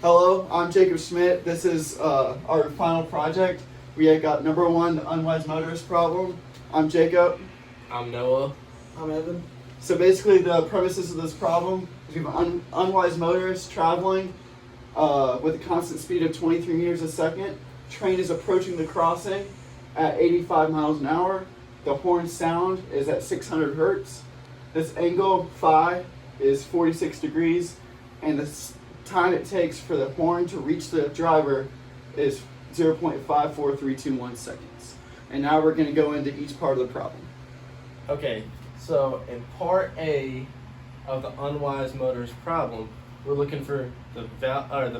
Hello, I'm Jacob Schmit. This is our final project. We have got number one, the unwise motorist problem. I'm Jacob. I'm Noah. I'm Evan. So basically the premises of this problem is we have an unwise motorist traveling with a constant speed of 23 meters a second. Train is approaching the crossing at 85 miles an hour. The horn sound is at 600 hertz. This angle, phi, is 46 degrees, and the time it takes for the horn to reach the driver is 0.54321 seconds. And now we're going to go into each part of the problem. Okay, so in part A of the unwise motorist problem, we're looking for the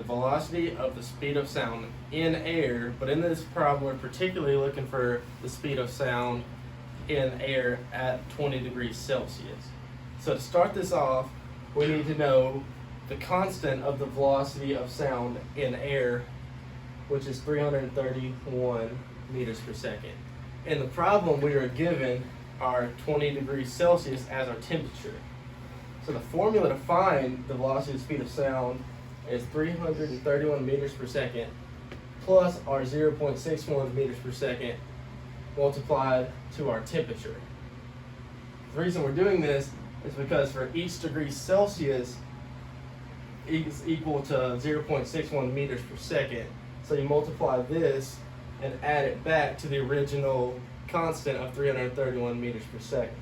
velocity of the speed of sound in air, but in this problem we're particularly looking for the speed of sound in air at 20 degrees Celsius. So to start this off, we need to know the constant of the velocity of sound in air, which is 331 meters per second. In the problem, we are given our 20 degrees Celsius as our temperature. So the formula to find the velocity and speed of sound is 331 meters per second plus our 0.61 meters per second multiplied to our temperature. The reason we're doing this is because for each degree Celsius is equal to 0.61 meters per second. So you multiply this and add it back to the original constant of 331 meters per second.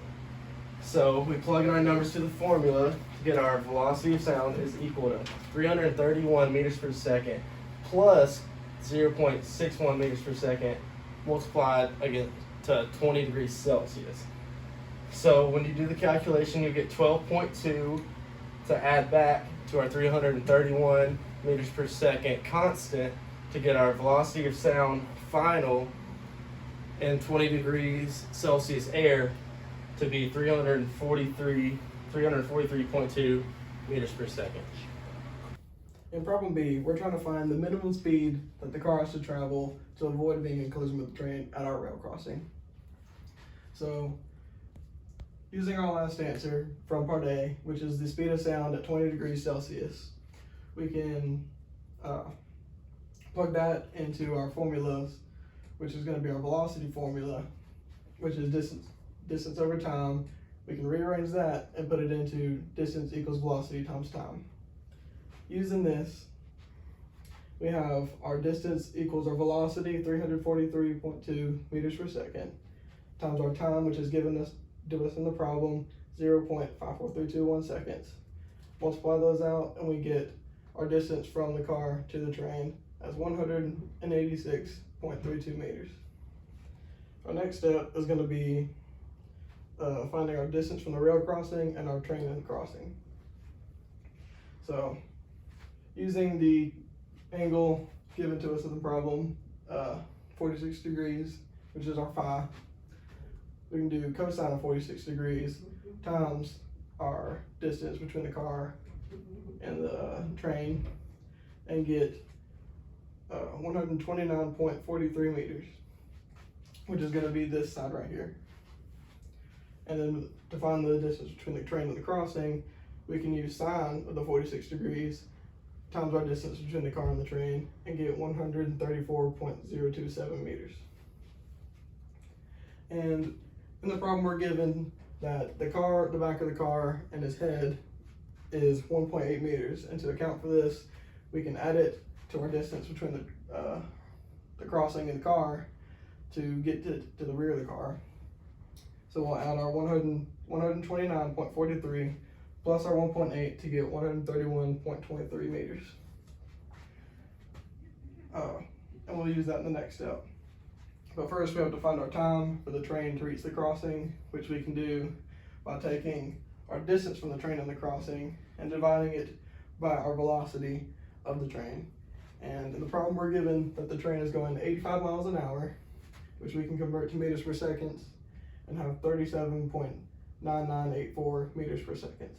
So we plug in our numbers to the formula to get our velocity of sound is equal to 331 meters per second plus 0.61 meters per second multiplied again to 20 degrees Celsius. So when you do the calculation, you get 12.2 to add back to our 331 meters per second constant to get our velocity of sound final in 20 degrees Celsius air to be 343.2 meters per second. In problem B, we're trying to find the minimum speed that the car has to travel to avoid being in collision with the train at our rail crossing. So, using our last answer from part A, which is the speed of sound at 20 degrees Celsius, we can plug that into our formulas, which is going to be our velocity formula, which is distance over time. We can rearrange that and put it into distance equals velocity times time. Using this, we have our distance equals our velocity, 343.2 meters per second, times our time, which is given us in the problem, 0.54321 seconds. Multiply those out and we get our distance from the car to the train as 186.32 meters. Our next step is going to be finding our distance from the rail crossing and our train in the crossing. So, using the angle given to us in the problem, 46 degrees, which is our phi, we can do cosine of 46 degrees times our distance between the car and the train and get 129.43 meters, which is going to be this side right here. And then to find the distance between the train and the crossing, we can use sine of the 46 degrees times our distance between the car and the train and get 134.027 meters. And in the problem we're given that the back of the car and his head is 1.8 meters, and to account for this, we can add it to our distance between the crossing and the car to get to the rear of the car. So we'll add our 129.43 plus our 1.8 to get 131.23 meters. And we'll use that in the next step. But first we have to find our time for the train to reach the crossing, which we can do by taking our distance from the train and the crossing and dividing it by our velocity of the train. And in the problem we're given that the train is going 85 miles an hour, which we can convert to meters per second, and have 37.9984 meters per second.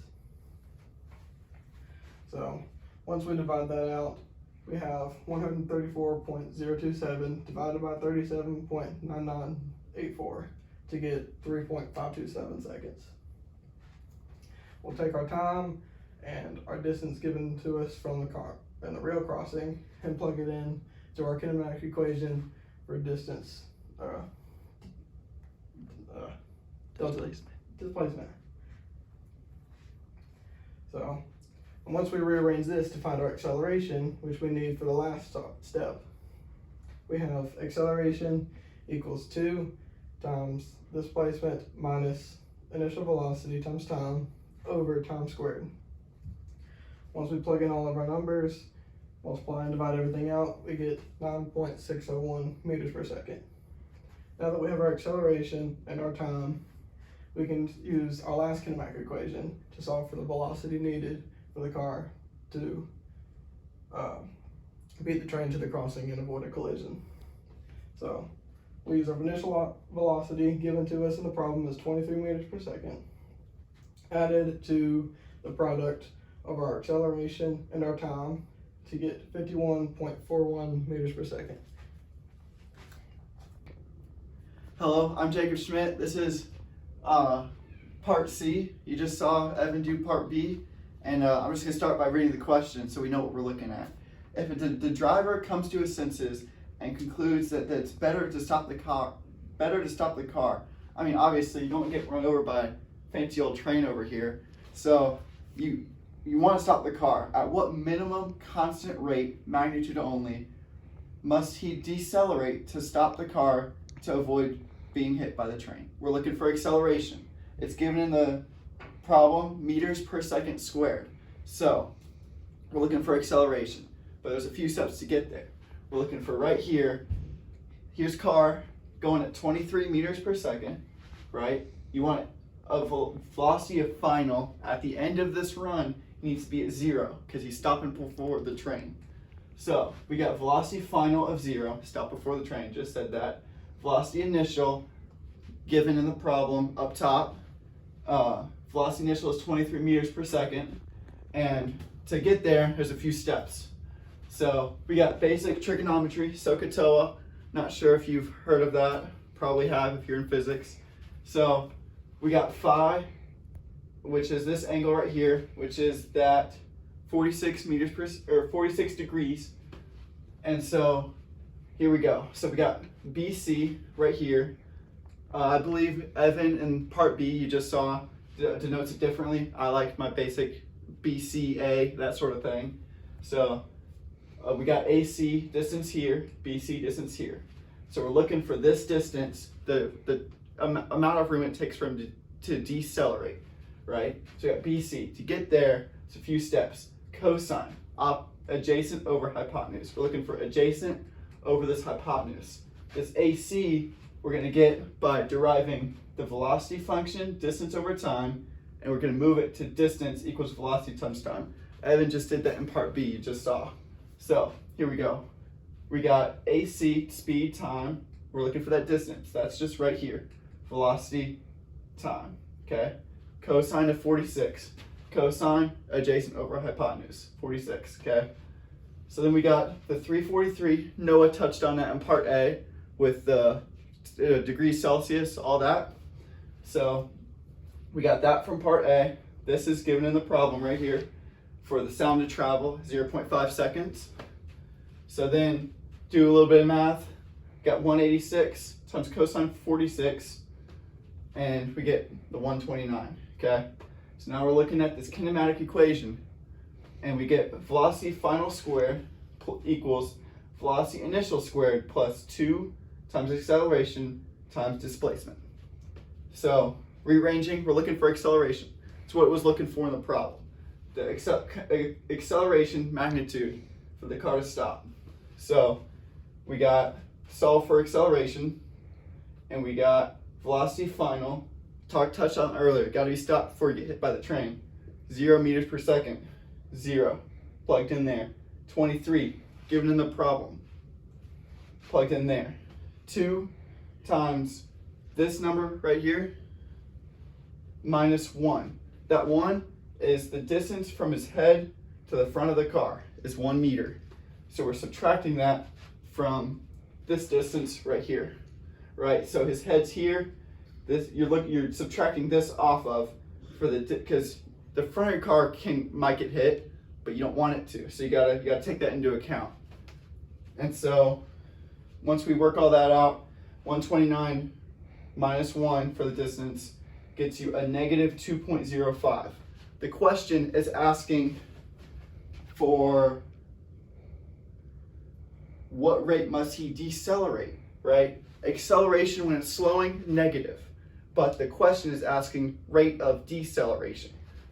So once we divide that out, we have 134.027 divided by 37.9984 to get 3.527 seconds. We'll take our time and our distance given to us from the in the real crossing and plug it in to our kinematic equation for distance displacement. So once we rearrange this to find our acceleration, which we need for the last step, we have acceleration equals 2 times displacement minus initial velocity times time over time squared. Once we plug in all of our numbers, multiply and divide everything out, we get 9.601 meters per second. Now that we have our acceleration and our time, we can use our last kinematic equation to solve for the velocity needed for the car to beat the train to the crossing and avoid a collision. So we use our initial velocity given to us in the problem as 23 meters per second, added to the product of our acceleration and our time to get 51.41 meters per second. Hello, I'm Jacob Schmit. This is part C. You just saw Evan do part B, and I'm just gonna start by reading the question so we know what we're looking at. If the driver comes to his senses and concludes that it's better to stop the car, I mean, obviously you don't get run over by a fancy old train over here, so you want to stop the car. At what minimum constant rate, magnitude only, must he decelerate to stop the car to avoid being hit by the train? We're looking for acceleration. It's given in the problem, meters per second squared. So we're looking for acceleration, but there's a few steps to get there. We're looking for right here. Here's car going at 23 meters per second, right? You want a velocity of final at the end of this run needs to be at 0 because he's stopping before the train. So we got velocity final of 0, stop before the train, just said that. Velocity initial, given in the problem up top. Velocity initial is 23 meters per second. And to get there, there's a few steps. So we got basic trigonometry, SOHCAHTOA. Not sure if you've heard of that, probably have if you're in physics. So we got phi, which is this angle right here, which is that 46 degrees. And so here we go. So we got BC right here. I believe Evan in part B you just saw denotes it differently. I like my basic BCA, that sort of thing. So we got AC distance here, BC distance here. So we're looking for this distance, the amount of room it takes for him to decelerate, right? So we got BC. To get there, it's a few steps. Cosine, adjacent over hypotenuse. We're looking for adjacent over this hypotenuse. This AC we're going to get by deriving the velocity function, distance over time, and we're going to move it to distance equals velocity times time. Evan just did that in part B, you just saw. So here we go. We got AC, speed, time. We're looking for that distance. That's just right here. Velocity, time, okay? Cosine of 46. Cosine, adjacent over hypotenuse, 46, okay? So then we got the 343. Noah touched on that in part A with the degrees Celsius, all that. So we got that from part A. This is given in the problem right here for the sound to travel, 0.5 seconds. So then do a little bit of math. Got 186 times cosine 46, and we get the 129, okay? So now we're looking at this kinematic equation, and we get velocity final squared equals velocity initial squared plus 2 times acceleration times displacement. So rearranging, we're looking for acceleration. It's what it was looking for in the problem. The acceleration magnitude for the car to stop. So we got solve for acceleration, and we got velocity final. Touched on earlier, got to be stopped before you get hit by the train. 0 meters per second, 0, plugged in there. 23, given in the problem, plugged in there. 2 times this number right here, minus 1. That 1 is the distance from his head to the front of the car, is 1 meter. So we're subtracting that from this distance right here, right? So his head's here. This you're subtracting this off of for the because the front of your car might get hit, but you don't want it to. So you gotta take that into account. And so once we work all that out, 129 minus 1 for the distance gets you a negative 2.05. The question is asking for what rate must he decelerate, right? Acceleration when it's slowing, negative. But the question is asking rate of deceleration.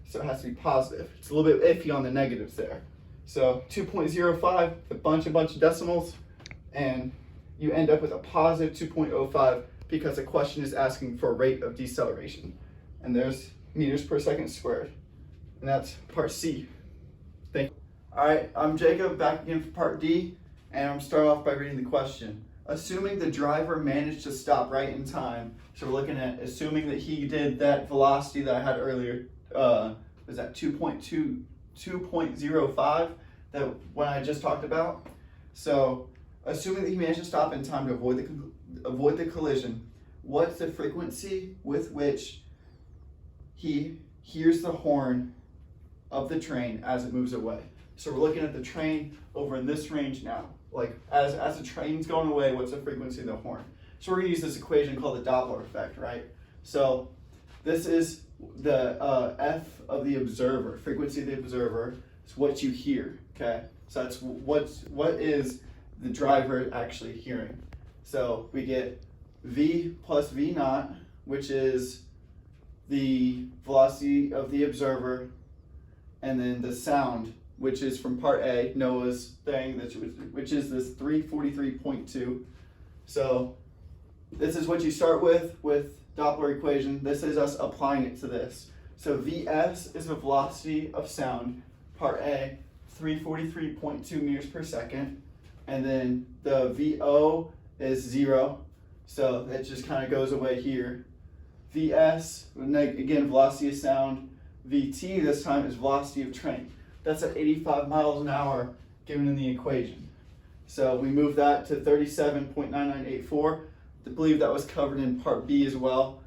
So it has to be positive. It's a little bit iffy on the negatives there. So 2.05, a bunch of decimals, and you end up with a positive 2.05 because the question is asking for a rate of deceleration. And there's meters per second squared. And that's part C. Thank you. All right, I'm Jacob, back again for part D, and I'm starting off by reading the question. Assuming the driver managed to stop right in time, so we're looking at assuming that he did that velocity that I had earlier, was that 2.05, that when I just talked about. So assuming that he managed to stop in time to avoid the collision, what's the frequency with which he hears the horn of the train as it moves away? So we're looking at the train over in this range now. Like as the train's going away, what's the frequency of the horn? So we're gonna use this equation called the Doppler effect, right? So this is the F of the observer, frequency of the observer. It's what you hear, okay? So that's what is the driver actually hearing. So we get V plus V naught, which is the velocity of the observer, and then the sound, which is from part A, Noah's thing, which is this 343.2. So this is what you start with Doppler equation. This is us applying it to this. So Vs is the velocity of sound, part A, 343.2 meters per second. And then the VO is 0. So it just kind of goes away here. Vs, again, velocity of sound. Vt this time is velocity of train. That's at 85 miles an hour given in the equation. So we move that to 37.9984. I believe that was covered in part B as well,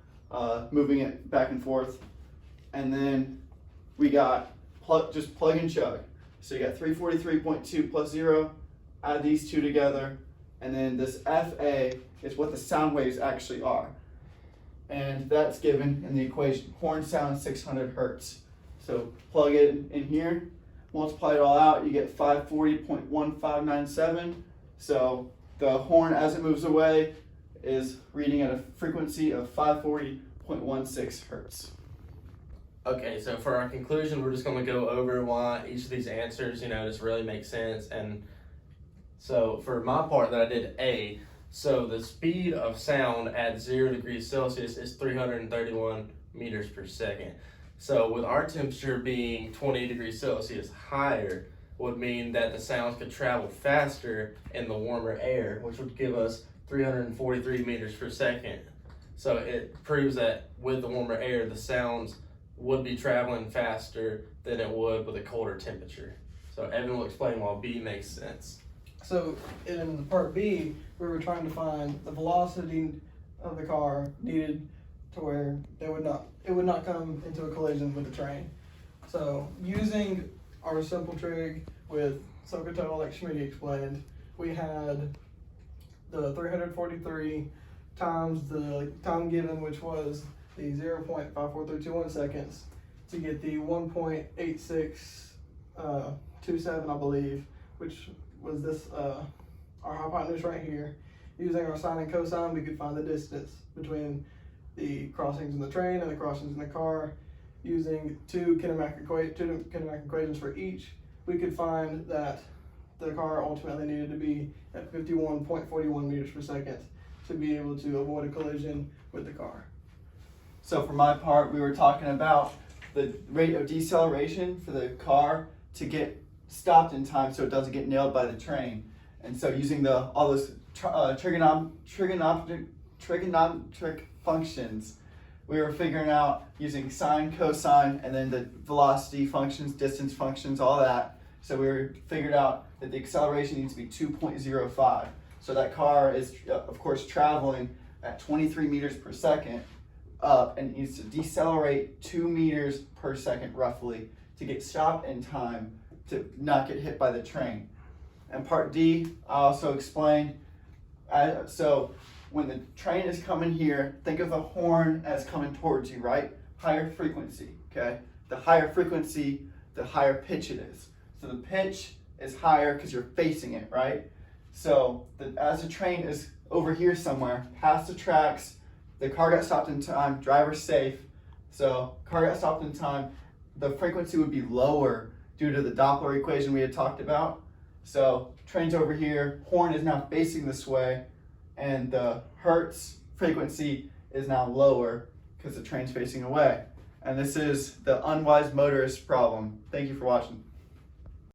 moving it back and forth. And then we got just plug and chug. So you got 343.2 plus 0, add these two together, and then this FA is what the sound waves actually are. And that's given in the equation. Horn sound 600 hertz. So plug it in here, multiply it all out, you get 540.1597. So the horn as it moves away is reading at a frequency of 540.16 hertz. Okay, so for our conclusion, we're just going to go over why each of these answers, just really make sense. And so for my part that I did A, so the speed of sound at 0 degrees Celsius is 331 meters per second. So with our temperature being 20 degrees Celsius higher would mean that the sounds could travel faster in the warmer air, which would give us 343 meters per second. So it proves that with the warmer air, the sounds would be traveling faster than it would with a colder temperature. So Evan will explain why B makes sense. So in part B, we were trying to find the velocity of the car needed to where it would not come into a collision with the train. So using our simple trig with SOHCAHTOA, like Schmit explained, we had the 343 times the time given, which was the 0.54321 seconds, to get the 1.8627, I believe, which was this our hypotenuse right here. Using our sine and cosine, we could find the distance between the crossings in the train and the crossings in the car. Using two kinematic equations for each, we could find that the car ultimately needed to be at 51.41 meters per second to be able to avoid a collision with the car. So for my part, we were talking about the rate of deceleration for the car to get stopped in time so it doesn't get nailed by the train. And so using all those trigonometric functions, we were figuring out using sine, cosine, and then the velocity functions, distance functions, all that. So we figured out that the acceleration needs to be 2.05. So that car is, of course, traveling at 23 meters per second up and needs to decelerate 2 meters per second roughly to get stopped in time to not get hit by the train. And part D, I also explained, so when the train is coming here, think of the horn as coming towards you, right? Higher frequency, okay? The higher frequency, the higher pitch it is. So the pitch is higher because you're facing it, right? So as the train is over here somewhere, past the tracks, the car got stopped in time, driver's safe. So car got stopped in time, the frequency would be lower due to the Doppler equation we had talked about. So train's over here, horn is now facing this way, and the hertz frequency is now lower because the train's facing away. And this is the unwise motorist problem. Thank you for watching.